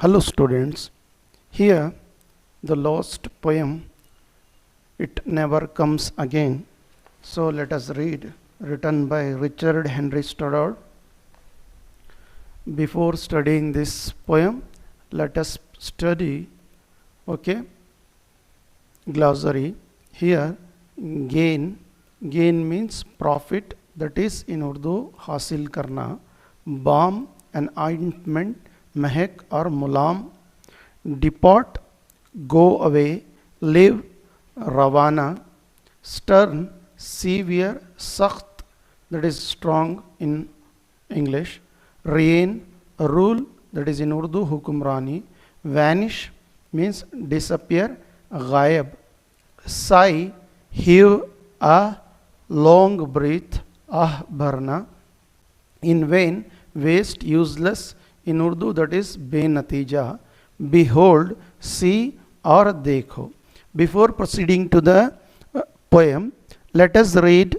Hello students, here the lost poem It Never Comes Again. So let us read, written by Richard Henry Stoddard. Before studying this poem, let us study, glossary. Here gain means profit, that is in Urdu हासिल करना. Balm and ointment, महक और Ghulam. Depart, go away. Live, रवाना. Stern, severe, सख्त, that is strong in English. Reign, rule, that is in Urdu हुक्मरानी. Vanish means disappear, गायब. Sigh, heave a long breath, ah भरना. In vain, waste, useless, in Urdu that is बेनतीजा. Behold, see और देखो. Before proceeding to the poem, let us read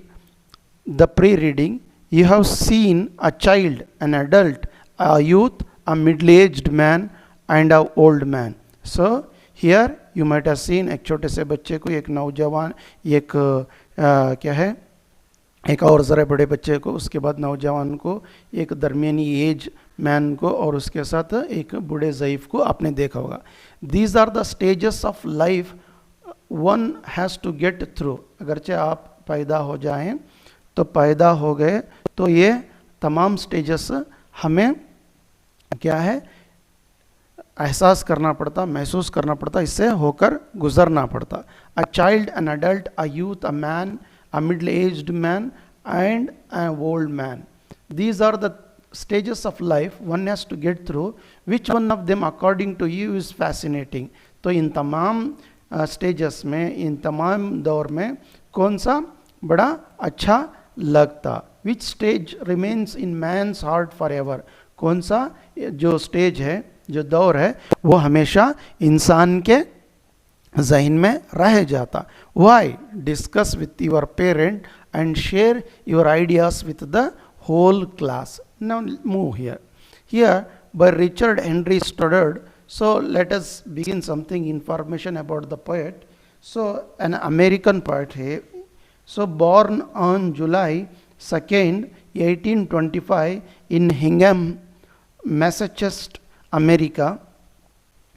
the pre-reading. You have seen a child, an adult, a youth, a middle-aged man and an old man. So here you might have seen एक छोटे से बच्चे को, एक नौजवान, एक क्या है, एक और ज़रा बड़े बच्चे को, उसके बाद नौजवान को, एक दरमियानी एज मैन को और उसके साथ एक बूढ़े ज़ईफ़ को आपने देखा होगा. These are the stages of life one has to get through. अगरचे आप पैदा हो जाएं तो पैदा हो गए तो ये तमाम स्टेजेस हमें क्या है एहसास करना पड़ता, महसूस करना पड़ता, इससे होकर गुजरना पड़ता. A child, an adult, a youth, a man, a middle-aged man and an old man. These are the stages of life one has to get through. Which one of them according to you is fascinating? तो इन तमाम stages में, इन तमाम दौर में कौन सा बड़ा अच्छा लगता? Which stage remains in man's heart forever? कौन सा जो stage है, जो दौर है, वो हमेशा इंसान के जहन में रह जाता. Why? Discuss with your parent and share your ideas with the whole class. Now move here. Here by Richard Henry Stoddard. So let us begin something information about the poet. So an American poet है. So born on July 2nd, 1825 in Hingham, Massachusetts, America.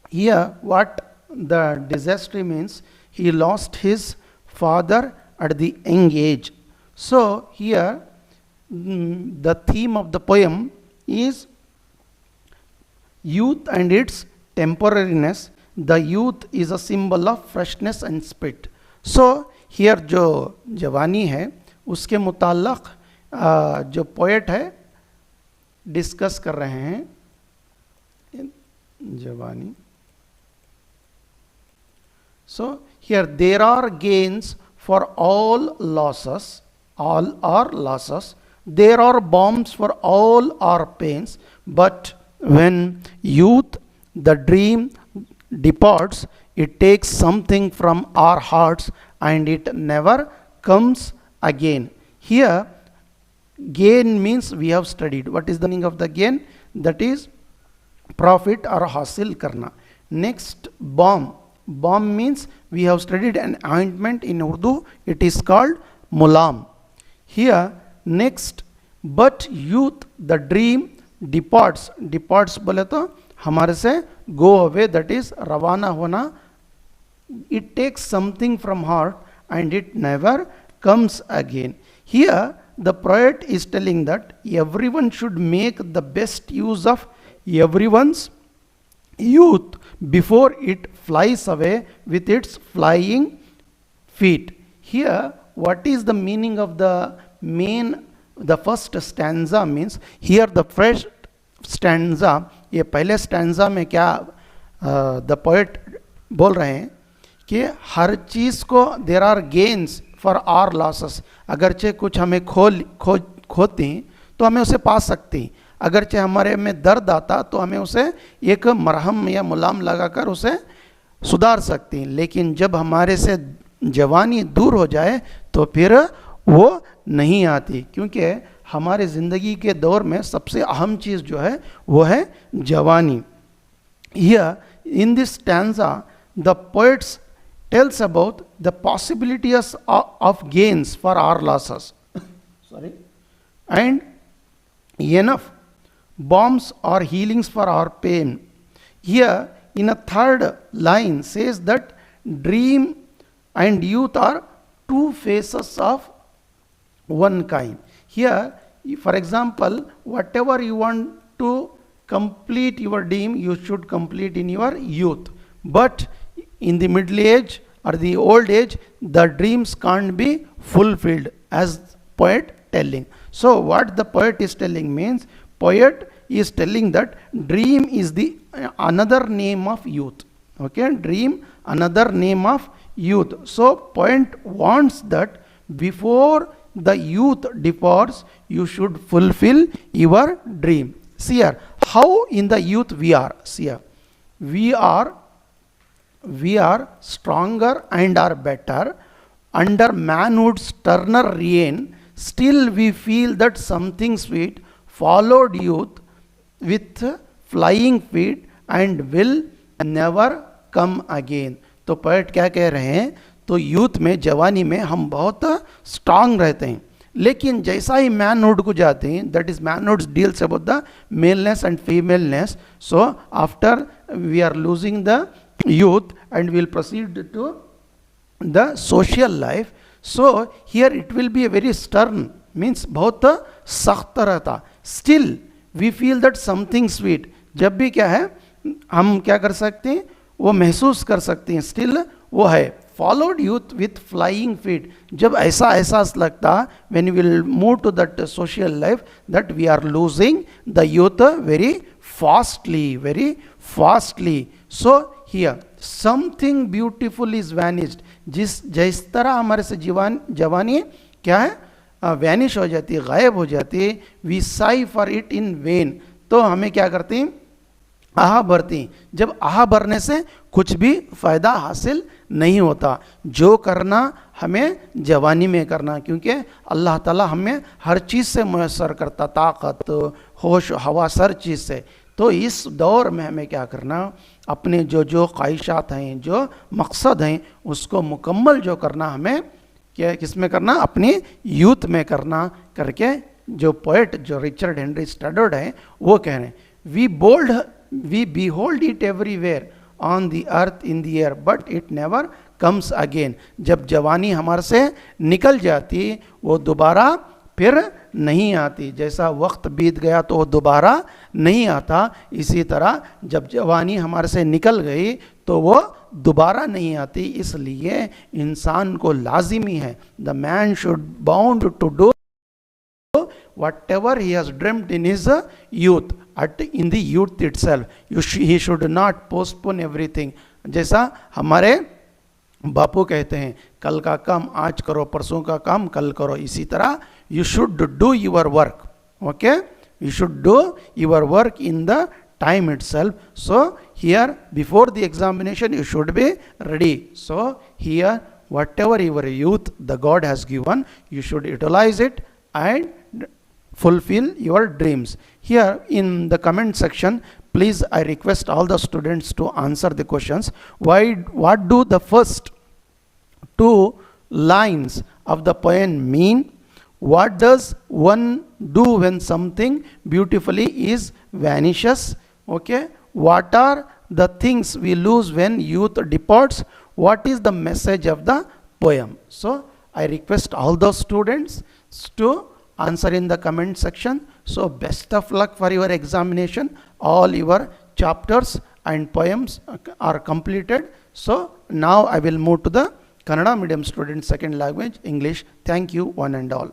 Here what the disaster means, he lost his father at the young age. So here the theme of the poem is youth and its temporariness. The youth is a symbol of freshness and spirit. So here जो जवानी है उसके मुताल्लक़ जो poet है discuss कर रहे हैं जवानी. So here there are gains for all losses, all are losses. There are bombs for all our pains. But when youth, the dream departs, it takes something from our hearts and it never comes again. Here gain means we have studied. What is the meaning of the gain? That is profit or hasil karna. Next, bomb. Balm means we have studied an ointment in Urdu, it is called mulam. Here next, but youth, the dream departs. Departs बोले तो हमारे से go away, that is रवाना होना. It takes something from heart and it never comes again. Here the poet is telling that everyone should make the best use of everyone's youth before it flies away with its flying feet. Here what is the meaning of the first stanza means, here the first stanza, ये पहले stanza में क्या the poet बोल रहे हैं कि हर चीज़ को there are gains for our losses. अगरचे कुछ हमें खोती तो हमें उसे पा सकती, अगरचे हमारे में दर्द आता तो हमें उसे एक मरहम या मुलाम लगाकर उसे सुधार सकती हैं. लेकिन जब हमारे से जवानी दूर हो जाए तो फिर वो नहीं आती, क्योंकि हमारे ज़िंदगी के दौर में सबसे अहम चीज़ जो है वो है जवानी. Here, in this stanza, the poets tells about the possibilities of gains for our losses. Sorry. And enough balms or healings for our pain. Here, in a third line, says that dream and youth are two faces of one kind. Here, for example, whatever you want to complete your dream, you should complete in your youth. But in the middle age or the old age, the dreams can't be fulfilled, as poet telling. So what the poet is telling means, poet is telling that dream is the another name of youth. Okay, dream another name of youth. So poet wants that before the youth departs, you should fulfill your dream. See here, how in the youth we are. See here, we are stronger and are better. Under manhood's sterner reign, still we feel that something sweet followed youth with flying feet and will never come again. तो poet क्या कह रहे हैं, तो youth में, जवानी में हम बहुत स्ट्रांग रहते हैं, लेकिन जैसा ही मैनहुड को जाते हैं, that is manhood deals about the maleness and femaleness. So after we are losing the youth and will proceed to the social life. So here it will be a very stern, means बहुत सख्त रहता. Still we feel that something sweet. जब भी क्या है, हम क्या कर सकते हैं, वो महसूस कर सकते हैं, स्टिल वो है. Followed youth with flying feet. जब ऐसा एहसास लगता, when we will move to that social life, that we are losing the youth very fastly. So here something beautiful is vanished. जिस तरह हमारे से जवानी क्या है, वैनिश हो जाती है, गायब हो जाती है. We sigh for it in vain. तो हमें क्या करते हैं, आह भरते हैं. जब आह भरने से कुछ भी फायदा हासिल नहीं होता. जो करना हमें जवानी में करना, क्योंकि अल्लाह ताला हमें हर चीज़ से मुयस्सर करता, ताकत, होश, हवास, हर चीज़ से. तो इस दौर में हमें क्या करना, अपने जो ख्वाहिशात हैं, जो मकसद हैं, उसको मुकम्मल जो करना हमें क्या, किस में करना, अपनी यूथ में करना करके. जो पोएट, जो रिचर्ड हेनरी स्टडर्ड है, वो कह रहे हैं, we behold it everywhere on the earth, in the air, but it never comes again. जब जवानी हमारे से निकल जाती, वो दोबारा फिर नहीं आती. जैसा वक्त बीत गया तो वो दोबारा नहीं आता, इसी तरह जब जवानी हमारे से निकल गई तो वो दोबारा नहीं आती. इसलिए इंसान को लाजिमी है, the man should bound to do whatever he has dreamt in his youth, in the youth itself. He should not postpone everything. जैसा हमारे बापू कहते हैं, कल का काम आज करो, परसों का काम कल करो. इसी तरह you should do your work. Okay, you should do your work in the time itself. So here before the examination you should be ready. So here whatever your youth the God has given, you should utilize it and fulfill your dreams. Here in the comment section, please, I request all the students to answer the questions. What do the first two lines of the poem mean? What does one do when something beautifully is vanishes? Okay, what are the things we lose when youth departs? What is the message of the poem? So I request all those students to answer in the comment section. So best of luck for your examination. All your chapters and poems are completed. So now I will move to the Kannada medium student second language, English. Thank you one and all.